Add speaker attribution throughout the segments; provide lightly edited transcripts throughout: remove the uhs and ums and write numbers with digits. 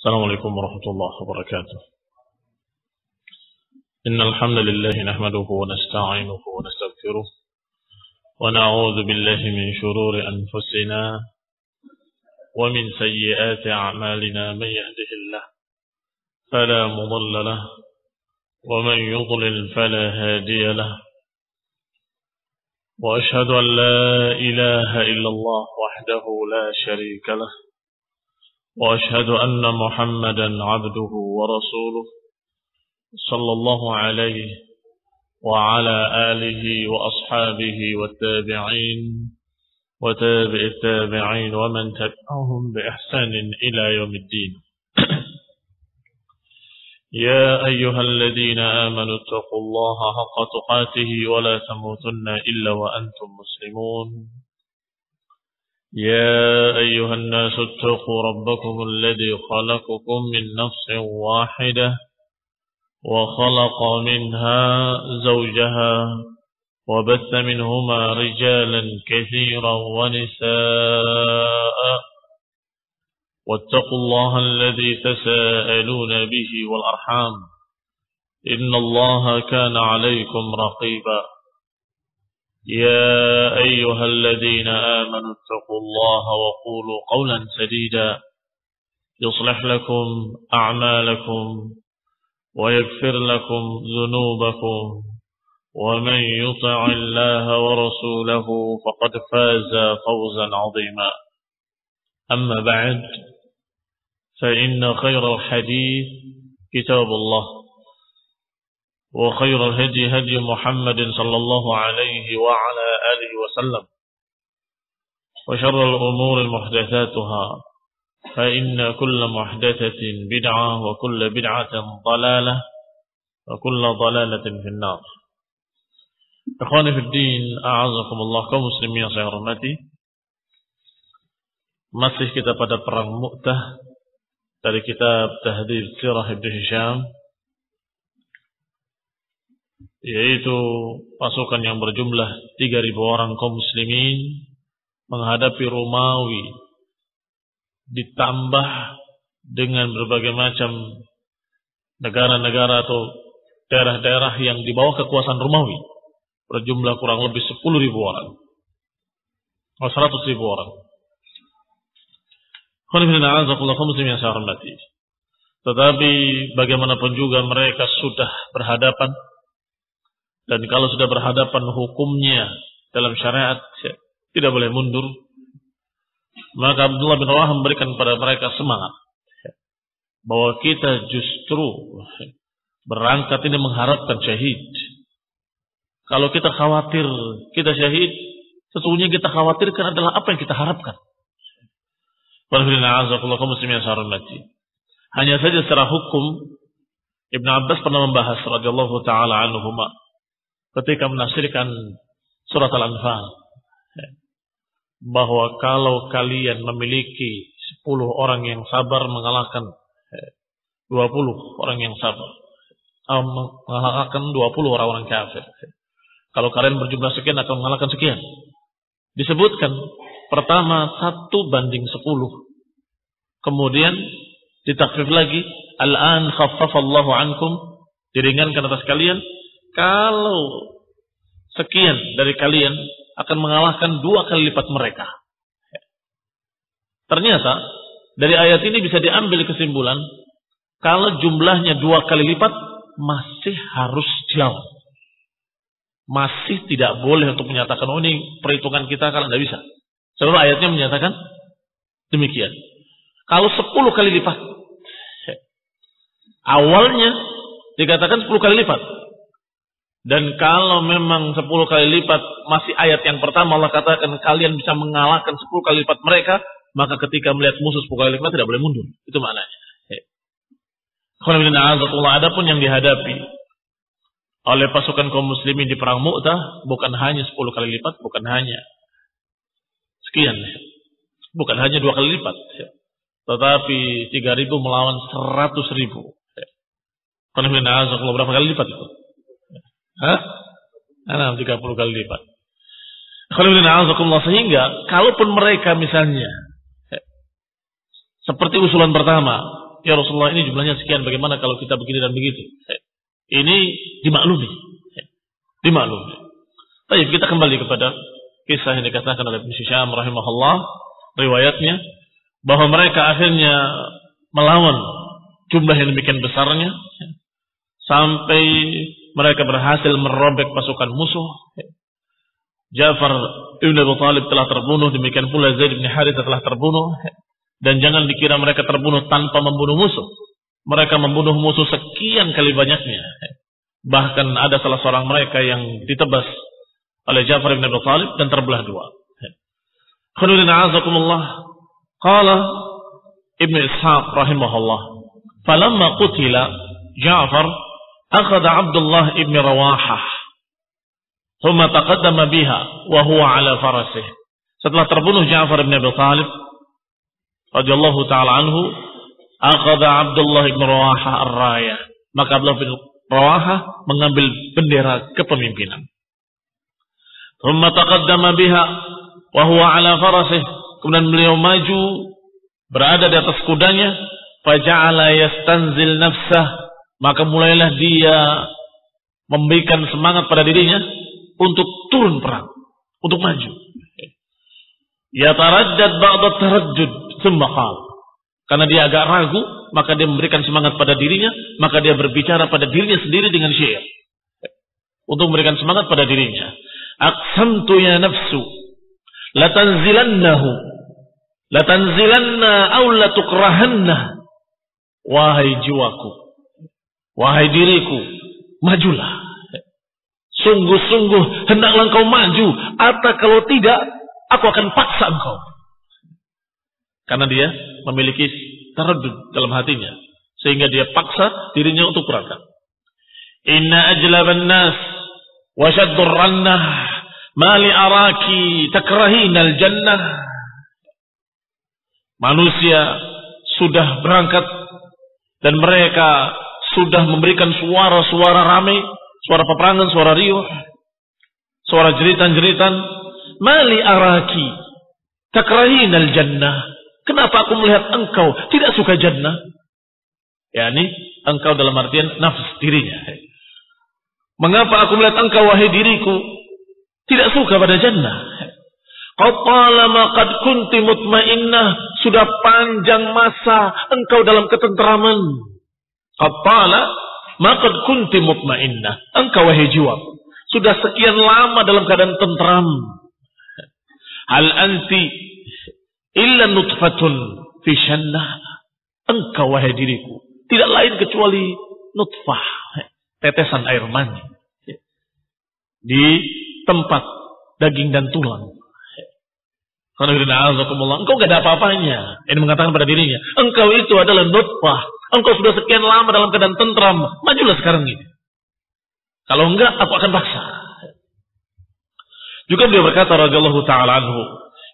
Speaker 1: السلام عليكم ورحمة الله وبركاته. إن الحمد لله نحمده ونستعينه ونستغفره ونعوذ بالله من شرور أنفسنا ومن سيئات أعمالنا. من يهده الله فلا مضل له ومن يضلل فلا هادي له، وأشهد أن لا إله إلا الله وحده لا شريك له، وأشهد أن محمدا عبده ورسوله صلى الله عليه وعلى آله وأصحابه والتابعين وتابع التابعين ومن تبعهم بإحسان إلى يوم الدين. يا أيها الذين آمنوا اتقوا الله حق تقاته ولا تموتن إلا وأنتم مسلمون. يا أيها الناس اتقوا ربكم الذي خلقكم من نفس واحدة وخلق منها زوجها وبث منهما رجالا كثيرا ونساء، واتقوا الله الذي تساءلون به والأرحام إن الله كان عليكم رقيبا. يا أيها الذين آمنوا اتقوا الله وقولوا قولا سديدا يصلح لكم أعمالكم ويغفر لكم ذنوبكم، ومن يطع الله ورسوله فقد فاز فوزا عظيما. أما بعد، فإن خير الحديث كتاب الله، وخير الهدي هدي محمد صلى الله عليه وعلى آله وسلم، وشر الأمور محدثاتها، فإن كل محدثة بدعة وكل بدعة ضلالة وكل ضلالة في النار. Ikhwani fi din, a'azakumullah, kaum muslimin yang saya hormati. Masih kita pada perang Mu'tah dari kitab Tahdhib Sirah Ibnu Hisham, yaitu pasukan yang berjumlah 3.000 orang kaum muslimin menghadapi Romawi, ditambah dengan berbagai macam negara-negara atau daerah-daerah yang di bawah kekuasaan Romawi, berjumlah kurang lebih 10.000 orang atau 100.000 orang. Tetapi bagaimanapun juga mereka sudah berhadapan, dan kalau sudah berhadapan hukumnya dalam syariat tidak boleh mundur. Maka Abdullah bin Rawah memberikan kepada mereka semangat bahwa kita justru berangkat ini mengharapkan syahid. Kalau kita khawatir kita syahid, sesungguhnya kita khawatirkan adalah apa yang kita harapkan. Hanya saja secara hukum, Ibn Abbas pernah membahas radhiyallahu taala anhuma ketika menafsirkan surat Al-Anfal, bahwa kalau kalian memiliki 10 orang yang sabar mengalahkan 20 orang yang sabar, mengalahkan 20 orang-orang kafir. Kalau kalian berjumlah sekian akan mengalahkan sekian. Disebutkan pertama 1:10. Kemudian ditakhfif lagi, al-an khaffafallahu ankum, diringankan atas kalian. Kalau sekian dari kalian akan mengalahkan 2 kali lipat mereka. Ternyata dari ayat ini bisa diambil kesimpulan, kalau jumlahnya 2 kali lipat masih harus dilawan. Masih tidak boleh untuk menyatakan, oh ini perhitungan kita, kalau tidak bisa. Seluruh ayatnya menyatakan demikian. Kalau 10 kali lipat, awalnya dikatakan 10 kali lipat. Dan kalau memang 10 kali lipat masih ayat yang pertama Allah katakan kalian bisa mengalahkan 10 kali lipat mereka, maka ketika melihat musuh 10 kali lipat tidak boleh mundur. Itu maknanya. Adapun yang dihadapi oleh pasukan kaum muslimin di perang Mu'tah bukan hanya 10 kali lipat, bukan hanya sekian, bukan hanya 2 kali lipat, tetapi 3.000 melawan 100.000. Berapa kali lipat itu? 30 kali lipat. Sehingga kalaupun mereka misalnya seperti usulan pertama, ya Rasulullah ini jumlahnya sekian, bagaimana kalau kita begini dan begitu? Ini dimaklumi. Dimaklumi. Baik, kita kembali kepada kisah yang dikatakan oleh Ibnu Syam rahimahullah, riwayatnya bahwa mereka akhirnya melawan jumlah yang demikian besarnya sampai mereka berhasil merobek pasukan musuh. Ja'far ibn Abi Thalib telah terbunuh, demikian pula Zaid bin Harithah telah terbunuh. Dan jangan dikira mereka terbunuh tanpa membunuh musuh. Mereka membunuh musuh sekian kali banyaknya. Bahkan ada salah seorang mereka yang ditebas oleh Ja'far ibn Abi Thalib dan terbelah dua. Khairuddin a'azakumullah. Qala Ibnu Ishaq rahimahullah, falamma qutila Ja'far akhadha Abdullah ibn Rawahah thumma taqaddama biha wa huwa ala farasih. Setelah terbunuh Ja'far ibn Abi Thalib radhiyallahu taala anhu, akhadha Abdullah ibn Rawahah ar-rayah. Maka Abdullah bin Rawahah mengambil bendera kepemimpinan. Thumma taqaddama biha wa huwa ala farasih. Kemudian beliau maju berada di atas kudanya, faja'ala yastanzil nafsah, maka mulailah dia memberikan semangat pada dirinya untuk turun perang, untuk maju. Yataraddad ba'da taraddud thumma qala, karena dia agak ragu, maka dia memberikan semangat pada dirinya, maka dia berbicara pada dirinya sendiri dengan syair untuk memberikan semangat pada dirinya. Aqsamtu ya nafsu latanzilanna aw latukrahanna. Wahai jiwaku, wahai diriku, majulah. Sungguh-sungguh hendaklah engkau maju, atau kalau tidak aku akan paksa engkau. Karena dia memiliki taraddud dalam hatinya, sehingga dia paksa dirinya untuk berangkat. Inna ajlaban nas wa shaddur rannah mali araki takrahinal jannah. Manusia sudah berangkat dan mereka sudah memberikan suara-suara ramai, suara peperangan, suara riuh, suara jeritan-jeritan. Mali araki takrahinal jannah. Kenapa aku melihat engkau tidak suka jannah? yakni engkau dalam artian nafs dirinya. Mengapa aku melihat engkau wahai diriku tidak suka pada jannah? Qatalama qad kunti mutmainnah, sudah panjang masa engkau dalam ketenteraman. Qatala ma qad kunti mutmainnah, engkau wahai jiwa sudah sekian lama dalam keadaan tentram. Hal anti illa nutfatun fi shannah, engkau wahai diriku tidak lain kecuali nutfah, tetesan air mani di tempat daging dan tulang. Engkau gak ada apa-apanya. Ini mengatakan pada dirinya, engkau itu adalah nutfah, engkau sudah sekian lama dalam keadaan tentram, majulah sekarang ini. Kalau enggak, aku akan paksa. Juga beliau berkata radhiyallahu ta'ala anhu,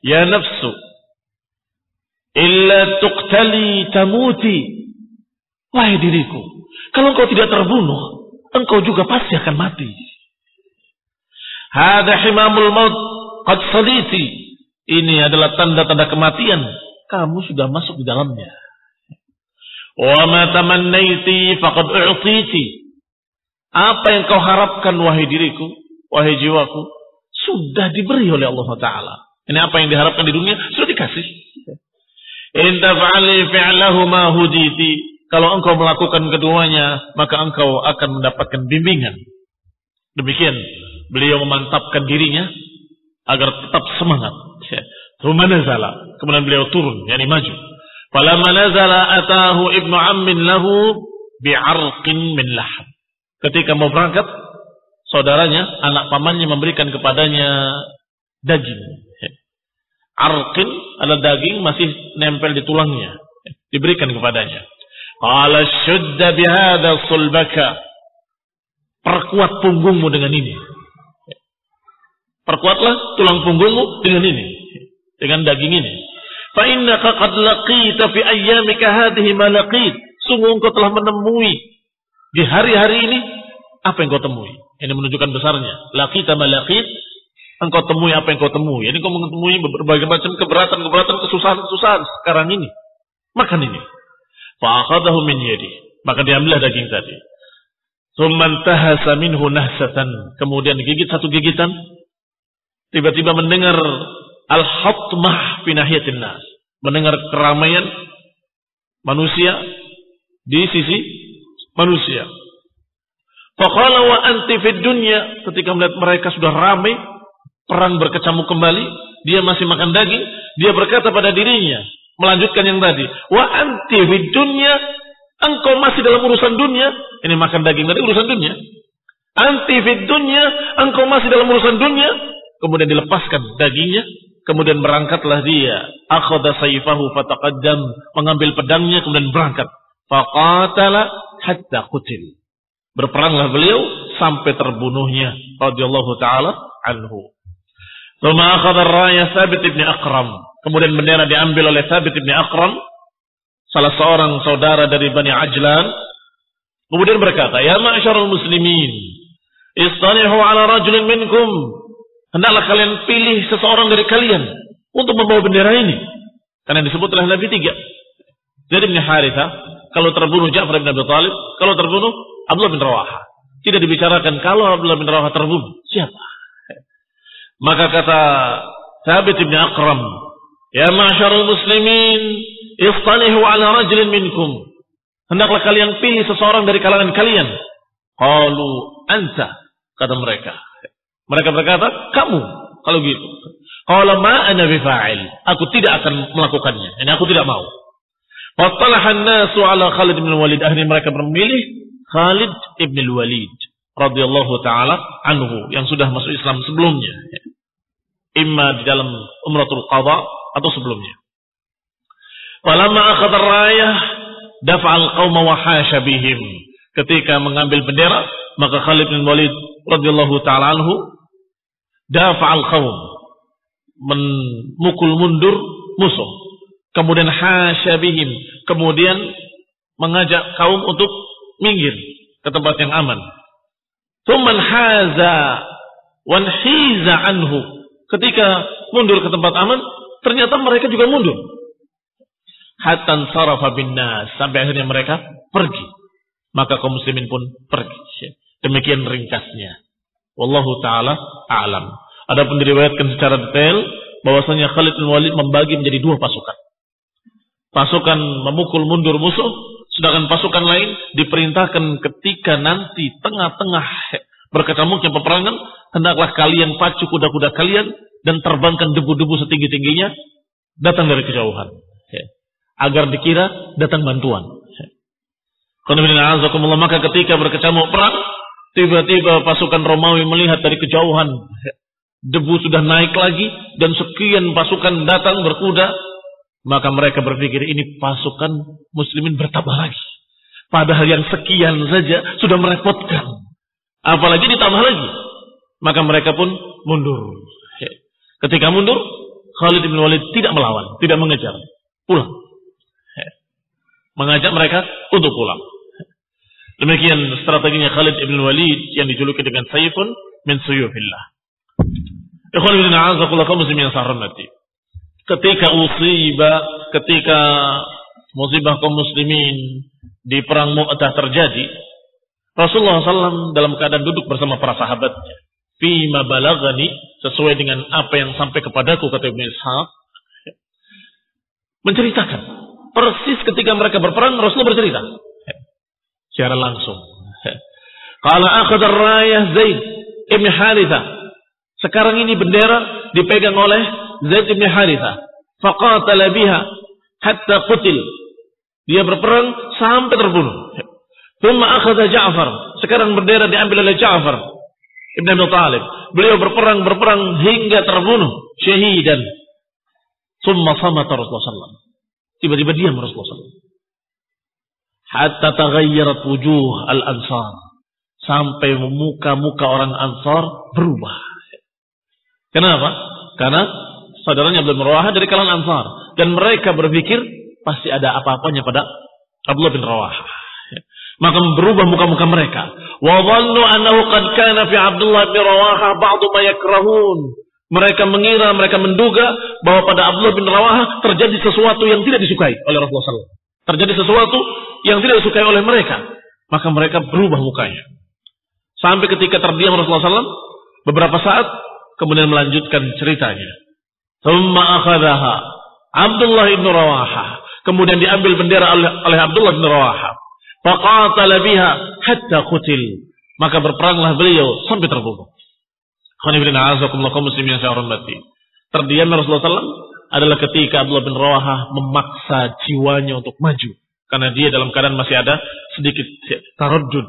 Speaker 1: ya nafsu illa tuqtali tamuti, wahai diriku, kalau engkau tidak terbunuh, engkau juga pasti akan mati. Hada himamul maut qad saditi, ini adalah tanda-tanda kematian, kamu sudah masuk di dalamnya. Wa ma tamannaiti faqad u'titi, apa yang kau harapkan wahai diriku, wahai jiwaku, sudah diberi oleh Allah Ta'ala. Ini apa yang diharapkan di dunia sudah dikasih. In taf'ali fi'lahu ma huditi, kalau engkau melakukan keduanya maka engkau akan mendapatkan bimbingan. Demikian beliau memantapkan dirinya agar tetap semangat. Thumma nazala, kemudian beliau turun, yakni maju. Falamma nazala atahu ibnu ammin lahu bi'arqin min laham. Ketika mau berangkat, saudaranya, anak pamannya memberikan kepadanya daging. Arqin adalah daging masih nempel di tulangnya, diberikan kepadanya. Qala shudda bihadha sulbaka, perkuat punggungmu dengan ini. Perkuatlah tulang punggungmu dengan ini, dengan daging ini. Fa innaka qad laqita fi ayyamika hadhihi ma laqit, sungguh engkau telah menemui di hari-hari ini apa yang kau temui. Ini menunjukkan besarnya. Laqita ma laqit, engkau temui apa yang kau temui. Jadi engkau menemui berbagai macam keberatan, kesusahan sekarang ini. Makan ini. Fa'akhadahu min yadi. Maka diambillah daging tadi. Tsumma tahasa minhu nahsatan. Kemudian gigit satu gigitan. Tiba-tiba mendengar al-hatmah fi nahiyatin nas. Mendengar keramaian manusia di sisi manusia. Faqala wa anti fid dunya. Ketika melihat mereka sudah ramai, perang berkecamuk kembali, dia masih makan daging, dia berkata pada dirinya, melanjutkan yang tadi, wa anti fid dunya, engkau masih dalam urusan dunia. Ini makan daging tadi urusan dunia. Anti fid dunya, engkau masih dalam urusan dunia. Kemudian dilepaskan dagingnya, kemudian berangkatlah dia. Akhadha sayfahu fataqaddam, mengambil pedangnya kemudian berangkat. Faqatala hatta qutil. Berperanglah beliau sampai terbunuhnya radhiyallahu taala anhu. Tsumma akhadha ar-raya Tsabit bin Aqram. Kemudian bendera diambil oleh Tsabit bin Aqram, salah seorang saudara dari Bani Ajlan. Kemudian berkata, "Ya ma'syarul muslimin, istanihu ala rajulin minkum." Hendaklah kalian pilih seseorang dari kalian untuk membawa bendera ini. Karena disebut oleh Nabi 3. Zaid bin Harithah, kalau terbunuh Ja'far bin Abi Thalib, kalau terbunuh Abdullah bin Rawaha. Tidak dibicarakan kalau Abdullah bin Rawaha terbunuh, siapa? Maka kata Tsabit bin Aqram, "Ya ma'syarul muslimin, istanihu ala rajulin minkum." Hendaklah kalian pilih seseorang dari kalangan kalian. Qalu anta, kata mereka. Mereka berkata, kamu, kalau gitu. Qala ma ana bifa'il, aku tidak akan melakukannya. Ini aku tidak mau. Fattalahan nasu ala Khalid bin Walid. Akhirnya mereka memilih Khalid ibn Walid radhiyallahu taala anhu yang sudah masuk Islam sebelumnya. Imma di dalam Umratul Qadha atau sebelumnya. Falamma akhadha ar-rayah dafa'al qauma wa hasha bihim. Ketika mengambil bendera, maka Khalid bin Walid radhiyallahu taala anhu dafa'al qaum, memukul mundur musuh. Kemudian hasha bihim, kemudian mengajak kaum untuk minggir ke tempat yang aman. Tsumman haza wan hiza anhu. Ketika mundur ke tempat aman, ternyata mereka juga mundur. Hatta sarafa bin nas, sampai akhirnya mereka pergi. Maka kaum muslimin pun pergi. Demikian ringkasnya. Wallahu taala a'lam. Adapun diriwayatkan secara detail bahwasanya Khalid bin Walid membagi menjadi 2 pasukan. Pasukan memukul mundur musuh, sedangkan pasukan lain diperintahkan ketika nanti tengah-tengah berkecamuknya peperangan, hendaklah kalian pacu kuda-kuda kalian dan terbangkan debu-debu setinggi-tingginya datang dari kejauhan, agar dikira datang bantuan. Maka ketika berkecamuk perang, tiba-tiba pasukan Romawi melihat dari kejauhan debu sudah naik lagi dan sekian pasukan datang berkuda. Maka mereka berpikir ini pasukan muslimin bertambah lagi. Padahal yang sekian saja sudah merepotkan. Apalagi ditambah lagi. Maka mereka pun mundur. Ketika mundur, Khalid bin Walid tidak melawan, tidak mengejar. Pulang. Mengajak mereka untuk pulang. Demikian strateginya Khalid bin Walid yang dijuluki dengan Saifun min Suyufillah. Ikhwan bin a'azakullah kaum muslimin yang saya hormati. Ketika musibah kaum muslimin di perang Mu'tah terjadi, Rasulullah SAW dalam keadaan duduk bersama para sahabatnya. Fima balagani, sesuai dengan apa yang sampai kepadaku, kata Ibnu Ishaq, menceritakan persis ketika mereka berperang, Rasulullah bercerita secara langsung. Qala akhadha ar-rayah Zaid ibn Harithah. Sekarang ini bendera dipegang oleh Zaid bin Harithah. Faqatala biha hatta qutil. Dia berperang sampai terbunuh. Tsumma akhadha Ja'far. Sekarang bendera diambil oleh Ja'far ibn Abi Thalib. Beliau berperang hingga terbunuh syahidan. Tsumma samata Rasulullah sallallahu. Tiba-tiba diam Rasulullah sallallahu. Hatta taghayyarat wujuh al-ansar. Sampai muka-muka orang Ansar berubah. Kenapa? Karena saudaranya Abdullah bin Rawaha dari kalangan Ansar. Dan mereka berpikir pasti ada apa-apanya pada Abdullah bin Rawaha. Maka berubah muka-muka mereka. Wa dhannu annahu qad kana fi Abdullah bin Rawaha ba'du ma yakrahun. Mereka mengira, mereka menduga bahwa pada Abdullah bin Rawaha terjadi sesuatu yang tidak disukai oleh Rasulullah SAW. Terjadi sesuatu yang tidak disukai oleh mereka, maka mereka berubah mukanya. Sampai ketika terdiam Rasulullah SAW beberapa saat, kemudian melanjutkan ceritanya. Thumma akhadhaha Abdullah ibn Rawahah. Kemudian diambil bendera oleh Abdullah ibn Rawahah. Faqatala biha hatta qutil. Maka berperanglah beliau sampai terbunuh. Muslim yang saya hormati. Terdiam Rasulullah SAW adalah ketika Abdullah bin Rawahah memaksa jiwanya untuk maju. Karena dia dalam keadaan masih ada sedikit taraddud,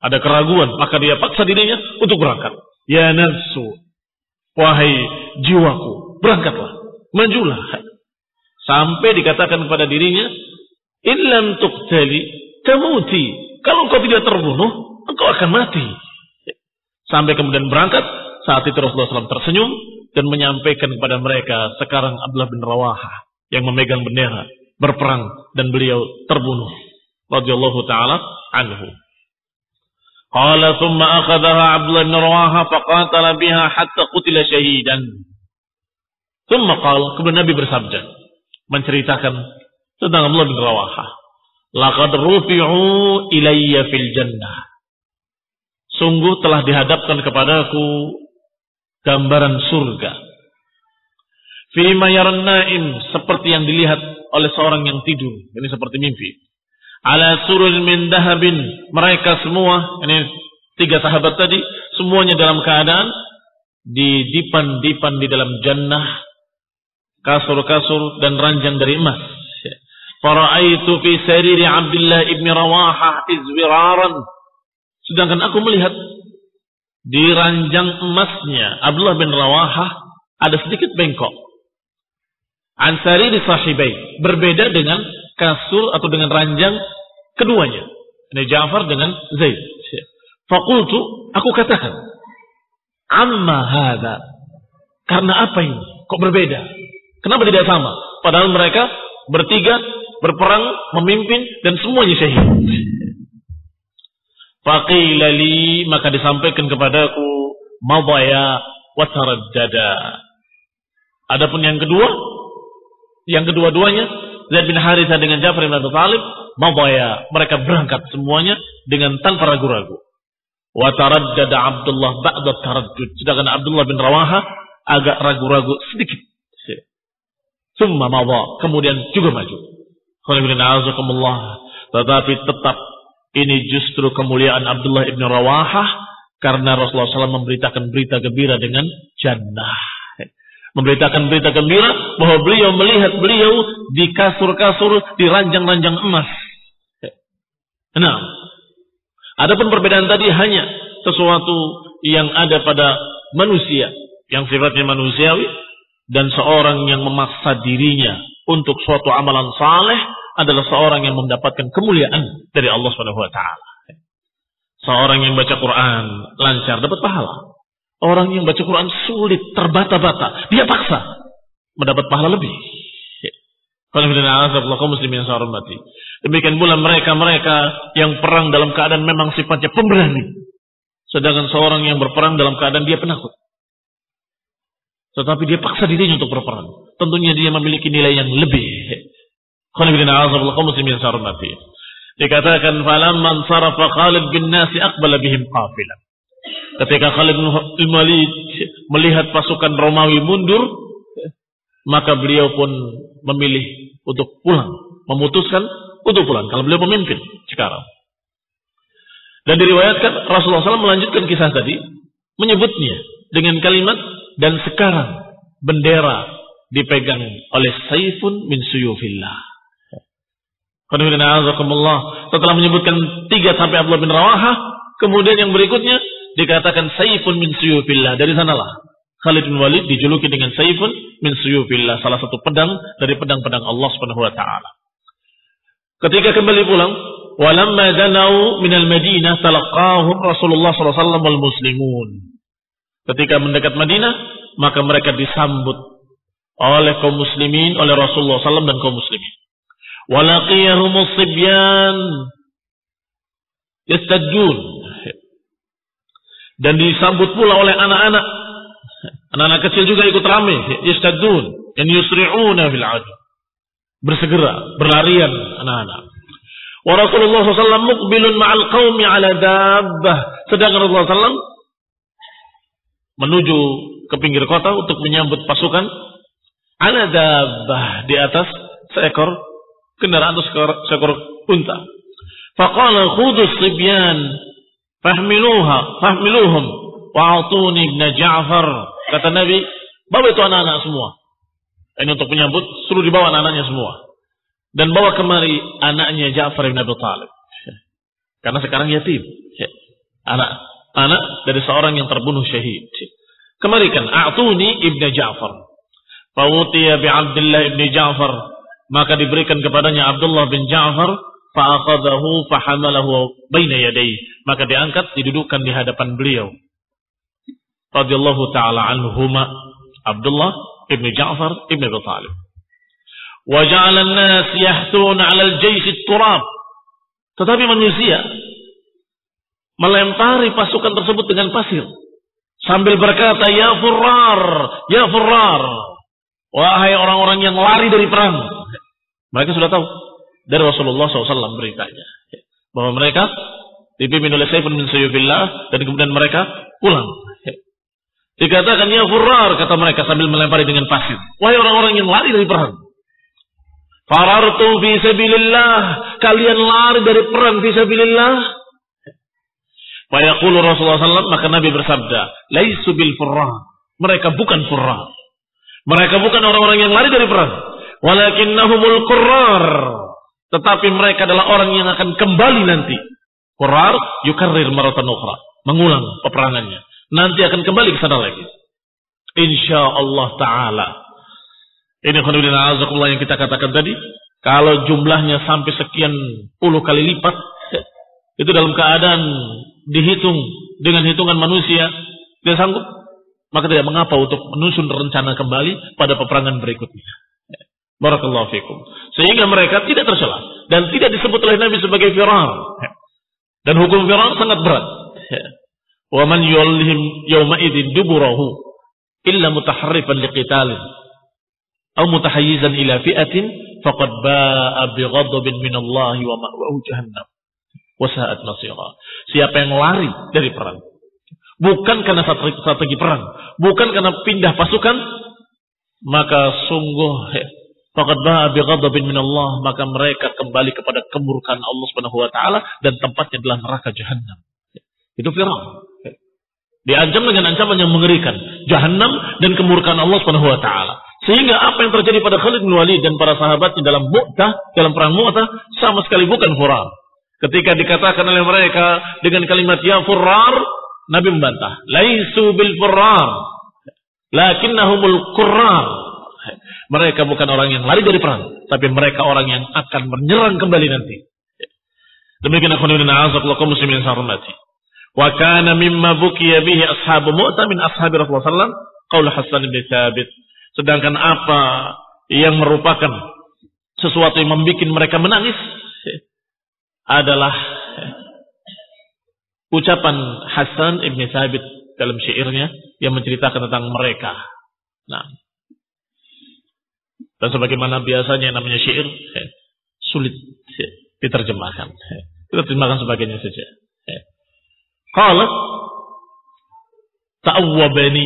Speaker 1: ada keraguan, maka dia paksa dirinya untuk berangkat. Ya nafsu, wahai jiwaku, berangkatlah, majulah. Sampai dikatakan kepada dirinya, illam tuqtali tamuti. Kalau engkau tidak terbunuh, engkau akan mati. Sampai kemudian berangkat. Saat itu Rasulullah SAW tersenyum dan menyampaikan kepada mereka, sekarang Abdullah bin Rawahah yang memegang bendera berperang dan beliau terbunuh. Radhiyallahu taala anhu. Qala thumma akhadhaha Abdullah bin Rawahah faqatala biha hatta qutila syahidan. Thumma qala, kemudian Nabi bersabda menceritakan tentang Abdullah bin Rawahah. Laqad rufi'u ilayya fil jannah. Sungguh telah dihadapkan kepadaku gambaran surga. Fima yaran naim, seperti yang dilihat oleh seorang yang tidur. Ini seperti mimpi. Ala surul min dahabin, mereka semua, ini 3 sahabat tadi, semuanya dalam keadaan didipan-dipan di dalam jannah, kasur-kasur dan ranjang dari emas. Fara'aitu fi sariri Abdullah ibn Rawahah izwiraran. Sedangkan aku melihat di ranjang emasnya Abdullah bin Rawahah ada sedikit bengkok. Ansari di sahibai, berbeda dengan kasur atau dengan ranjang keduanya. Ini Ja'far dengan Zaid. Faqultu, aku katakan, amma hadha, karena apa ini? Kok berbeda? Kenapa tidak sama? Padahal mereka bertiga berperang, memimpin dan semuanya syahid. Faqila li, maka disampaikan kepadaku, madaya wa taraddada. Adapun yang kedua-duanya, Zaid bin Harithah dengan Ja'far bin Abi Thalib, madaya, mereka berangkat semuanya dengan tanpa ragu-ragu. Wa taraddada Abdullah ba'da taraddud, sedangkan Abdullah bin Rawahah agak ragu-ragu sedikit. Summa madha, kemudian juga maju. Tetapi tetap ini justru kemuliaan Abdullah ibn Rawahah karena Rasulullah SAW memberitakan berita gembira dengan jannah. Memberitakan berita gembira bahwa beliau melihat beliau di kasur-kasur, di ranjang-ranjang emas. Nah, adapun perbedaan tadi hanya sesuatu yang ada pada manusia, yang sifatnya manusiawi, dan seorang yang memaksa dirinya untuk suatu amalan saleh adalah seorang yang mendapatkan kemuliaan dari Allah Subhanahu wa taala. Seorang yang baca Quran lancar dapat pahala. Orang yang baca Quran sulit, terbata-bata, dia paksa mendapat pahala lebih. Demikian pula mereka-mereka yang perang dalam keadaan memang sifatnya pemberani. Sedangkan seorang yang berperang dalam keadaan dia penakut. Tetapi dia paksa dirinya untuk berperang. Tentunya dia memiliki nilai yang lebih. Dikatakan falamman sarafa Khalid bin Nasi aqbala bihim qafilan. Ketika Khalid bin Walid melihat pasukan Romawi mundur, maka beliau pun memilih untuk pulang, memutuskan untuk pulang kalau beliau pemimpin sekarang. Dan diriwayatkan Rasulullah SAW melanjutkan kisah tadi, menyebutnya dengan kalimat, dan sekarang bendera dipegang oleh Saifun min suyufillah. Setelah menyebutkan 3 sampai Abdullah bin Rawahah, kemudian yang berikutnya dikatakan Saifun min suyufillah. Dari sanalah Khalid bin Walid dijuluki dengan Saifun min suyufillah, salah satu pedang dari pedang-pedang Allah Subhanahu wa taala. Ketika kembali pulang, walamma danau minal Madinah talaqahum Rasulullah sallallahu alaihi wasallam wal muslimun. Ketika mendekat Madinah, maka mereka disambut oleh kaum muslimin, oleh Rasulullah SAW dan kaum muslimin. Walaqiyahumus sibyan yastajun, dan disambut pula oleh anak-anak. Anak-anak kecil juga ikut ramai, yastajun, yang yusri'una fil adu. bersegera, berlarian anak-anak. Wa Rasulullah SAW muqbilun ma'al qaumi ala dabbah. Sedangkan Rasulullah SAW menuju ke pinggir kota untuk menyambut pasukan ala dabbah, di atas seekor kendaraan atau seekor unta. Faqala khudus sibyan fahmiluhum wa'atuni ibn Ja'far. Kata Nabi, bawa itu anak-anak semua. Ini untuk menyambut, suruh dibawa anak-anaknya semua. Dan bawa kemari anaknya Ja'far bin Abi Thalib. Karena sekarang yatim. Anak dari seorang yang terbunuh syahid. Kemarikan, a'tuni ibn Ja'far. Fawutiya bi Abdullah ibn Ja'far. Maka diberikan kepadanya Abdullah bin Ja'far. Fa'akhadahu fahamalahu baina yadayhi. Maka diangkat, didudukkan di hadapan beliau. Radhiyallahu ta'ala anhuma. Abdullah ibn Ja'far ibn Abi Thalib. Wa ja'ala an-nas yahtuna 'ala al-jaysh at-turab. Tetapi manusia melempari pasukan tersebut dengan pasir sambil berkata, ya furrar, ya furrar. Wahai orang-orang yang lari dari perang. Mereka sudah tahu dari Rasulullah SAW beritanya bahwa mereka dipimpin oleh Saifun min Sayfillah, dan kemudian mereka pulang. Dikatakan ya furrar, kata mereka sambil melempari dengan pasir. Wahai orang-orang yang lari dari perang. Farartu fi sabilillah, kalian lari dari perang fi sabilillah. Fa yaqulu Rasulullah SAW, maka Nabi bersabda, laisu bil furrar. Mereka bukan furrar. Mereka bukan orang-orang yang lari dari perang. Walakinnahumul qurrar. Tetapi mereka adalah orang yang akan kembali nanti. Qurrar yukarrir maratan ukhra, mengulang peperangannya. Nanti akan kembali ke sana lagi. Insyaallah taala. Ini khonudina azakullah yang kita katakan tadi. Kalau jumlahnya sampai sekian puluh kali lipat, itu dalam keadaan dihitung dengan hitungan manusia, tidak sanggup, maka tidak mengapa untuk menyusun rencana kembali pada peperangan berikutnya. Barakallahu fikum. Sehingga mereka tidak tercela dan tidak disebut oleh Nabi sebagai firar. Dan hukum firar sangat berat. Wa man yulhim yawma idzin duburahu illa mutaharrifan liqitalin aw mutahayyizan ila fi'atin faqad ba'a bighadabin minallahi wa ma'wahu jahannam wa sa'at masira. Siapa yang lari dari perang bukan karena strategi perang, bukan karena pindah pasukan, maka sungguh faqad ba'a bighadabin minallah, maka mereka kembali kepada kemurkaan Allah Subhanahu wa taala dan tempatnya adalah neraka jahannam. Itu firar. Diancam dengan ancaman yang mengerikan, jahannam dan kemurkaan Allah Subhanahu wa taala. Sehingga apa yang terjadi pada Khalid bin Walid dan para sahabatnya dalam Mu'tah, dalam perang Mu'tah, sama sekali bukan furar. Ketika dikatakan oleh mereka dengan kalimat ya furrar, Nabi membantah, laisu bil furrar, lakinnahumul qurrar. Mereka bukan orang yang lari dari perang, tapi mereka orang yang akan menyerang kembali nanti. Demikian akhwaniina a'azakumullah kaum muslimin sarmati. Wa kana mimma bukiya bihi ashabu Mu'tah min ashabi Rasulullah sallallahu alaihi wasallam qaul Hasan bin Thabit. Sedangkan apa yang merupakan sesuatu yang membuat mereka menangis adalah ucapan Hasan bin Thabit dalam syairnya yang menceritakan tentang mereka. Nah, dan sebagaimana biasanya namanya syair sulit diterjemahkan. Kita terjemahkan sebagainya saja. Qala ta'awwabani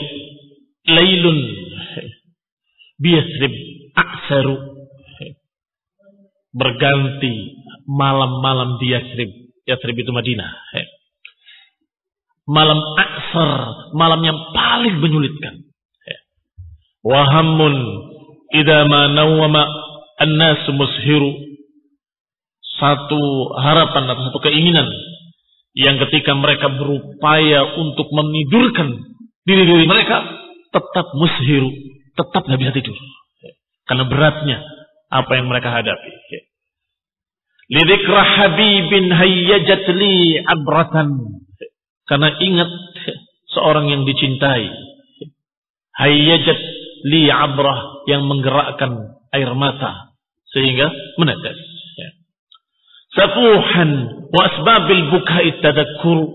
Speaker 1: laylun biyasrib aksaru. Berganti malam-malam di Yasrib. Yasrib itu Madinah. Malam aksar, malam yang paling menyulitkan. Wahammun idza ma nawama an-nas mushiru. Satu harapan atau satu keinginan yang ketika mereka berupaya untuk menidurkan diri-diri mereka tetap mushiru, tetap nggak bisa tidur karena beratnya apa yang mereka hadapi. Lidzikra habibin hayyajat li abratan, karena ingat seorang yang dicintai. Hayyajat li abrah, yang menggerakkan air mata sehingga menetes. Safuhan wa asbabil bukai tadakkur.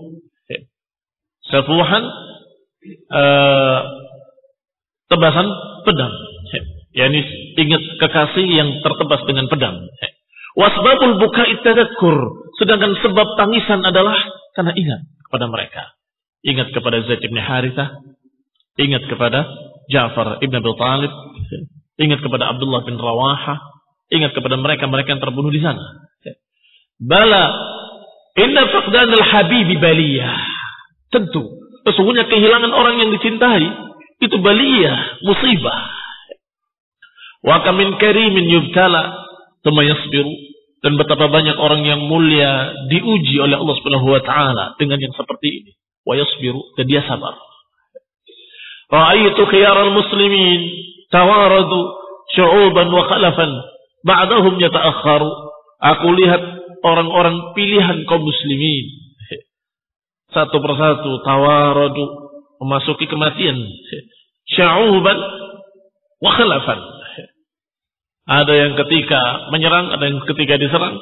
Speaker 1: Safuhan tebasan pedang yakni ingat kekasih yang tertebas dengan pedang. Wasbabul bukai tadakkur, sedangkan sebab tangisan adalah karena ingat kepada mereka. Ingat kepada Zaid bin Harithah, ingat kepada Ja'far ibn Abi Thalib, ingat kepada Abdullah bin Rawaha, ingat kepada mereka-mereka yang terbunuh di sana. Bala, inna faqdanal habibi baliyah. Tentu, sesungguhnya kehilangan orang yang dicintai itu baliyah, musibah. Wa kam min karimin yubtala thumma yasbiru, dan betapa banyak orang yang mulia diuji oleh Allah Subhanahu wa taala dengan yang seperti ini. Wa yasbiru, dan dia sabar. Ra'aitu khiyaral muslimin tawaradu syu'uban wa khalafan ba'dahum yata'akhkharu. Aku lihat orang-orang pilihan kaum muslimin satu persatu tawaradu, memasuki kematian, syu'uban wa khalafan. Ada yang ketika menyerang, ada yang ketika diserang.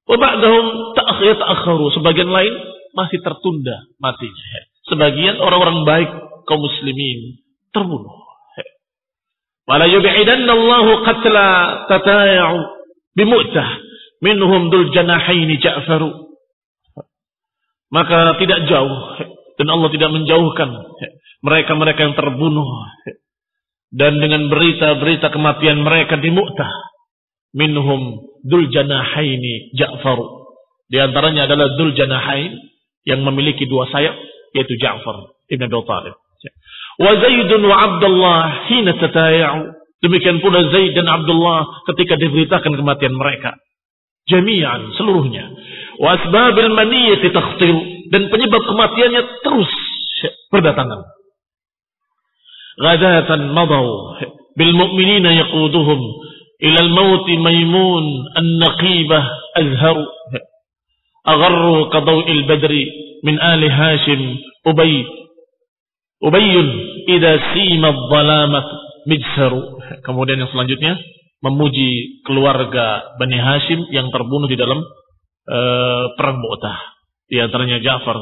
Speaker 1: Wa ba'dahum ta'akhkharu, sebagian lain masih tertunda matinya. Sebagian orang-orang baik kaum muslimin terbunuh. Wala yub'idanna Allahu qatla tataya'u bimu'tah minhum dul janahaini Ja'faru. Maka tidak jauh, dan Allah tidak menjauhkan mereka-mereka yang terbunuh, dan dengan berita-berita kematian mereka di Mu'tah, minhum dul janahaini Ja'faru. Di antaranya adalah dul janahain yang memiliki dua sayap, yaitu Ja'far ibn Abi Thalib. Wa Zaidun wa Abdullah hina tataya'u. Demikian pula Zaid dan Abdullah ketika diberitakan kematian mereka. Jami'an, seluruhnya. Wa asbabil maniyati takhtiru, dan penyebab kematiannya terus berdatangan. Ghadatan madaw bil mu'minina yaquduhum ila al-maut Maimun an-naqibah azharu. Agharru qadaw'il badri min ali Hashim Ubayyun idza sima adh-dhalamat mijsaru. Kemudian yang selanjutnya memuji keluarga Bani Hashim yang terbunuh di dalam perang Mu'tah. Di antaranya Ja'far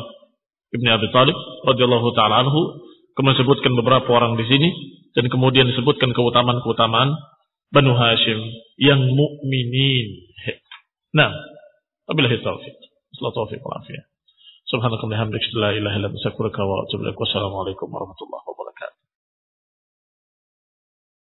Speaker 1: ibn Abi Thalib radhiyallahu taala anhu. Kemudian disebutkan beberapa orang di sini, dan kemudian disebutkan keutamaan-keutamaan Banu Hashim yang mukminin. Nah, wabillahi taufiq. Subhanakallahumma wa bihamdika, la ilaha illa anta, astaghfiruka wa atubu ilaik. Wassalamualaikum warahmatullahi wabarakatuh.